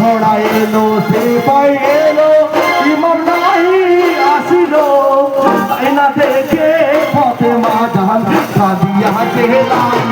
ঘোড়া এলো সে পাই এলো ইমাম নাই আসিল তাই না দেখে পথে মা জাহান কাঁদিয়া গেলাম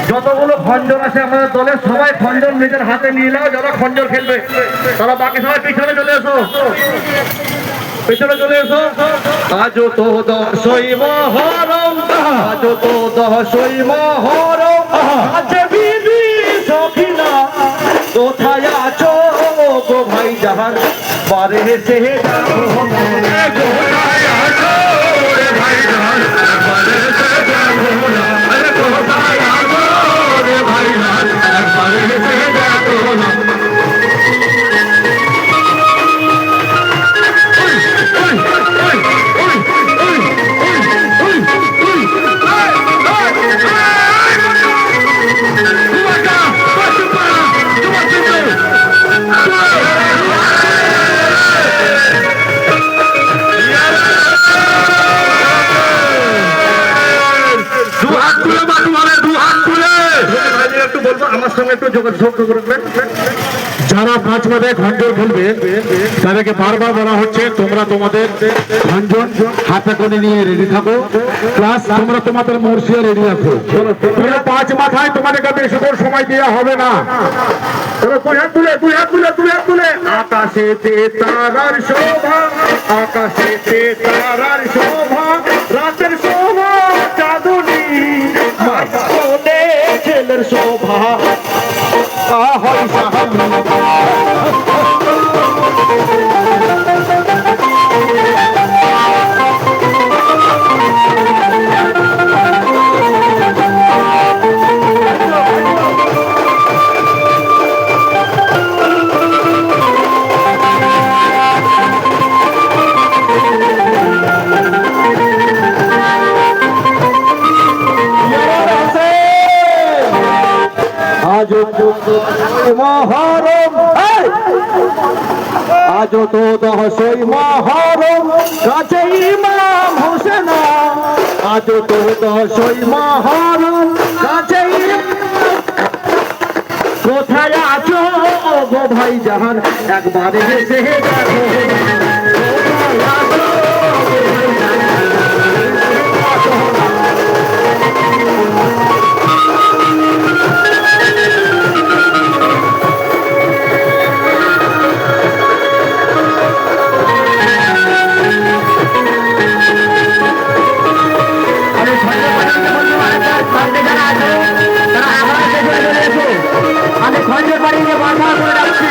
যতগুলো খঞ্জর আছে আমাদের দলে সবাই খঞ্জর নিজের হাতে নিয়ে নাও। যারা খঞ্জর খেলবে তারা বাকি সবাই পিছনে চলে এসো, পিছনে চলে এসো। আজ তো দশই মহরম, আজ তো দশই মহরম, আজ বিবি সখিনা কোথায় আছো গো ভাই জাহান বারে সে আমার সঙ্গে একটু যোগাযোগ করবেন। যারা পাঁচ বাদে খঞ্জর খেলবে তাদেরকে বারবার বলা হচ্ছে তোমরা তোমাদের খঞ্জন হাতে করে নিয়ে রেডি থাকো, প্লাস তোমরা তোমাদের মুর্শিয়া রেডি রাখো। তোমরা পাঁচ মাথায় তোমাদেরকে বেশি করে সময় দেওয়া হবে না। আকাশেতে তারার শোভা, আকাশেতে তারার শোভা, রাতের শোভা চাঁদনী মাঝখানে ছেলের শোভা হয় সাহাবী। আজ মহরম, আজ তো দশই মহরম, কাছে ইমাম হোসেন, আজ তো দশই মহরম, কাছে কোথায় আছো গো ভাই জাহান একবারে এসে দেখো। আমি খঞ্জের বাড়ি নিয়ে বাধা করে রাখছি।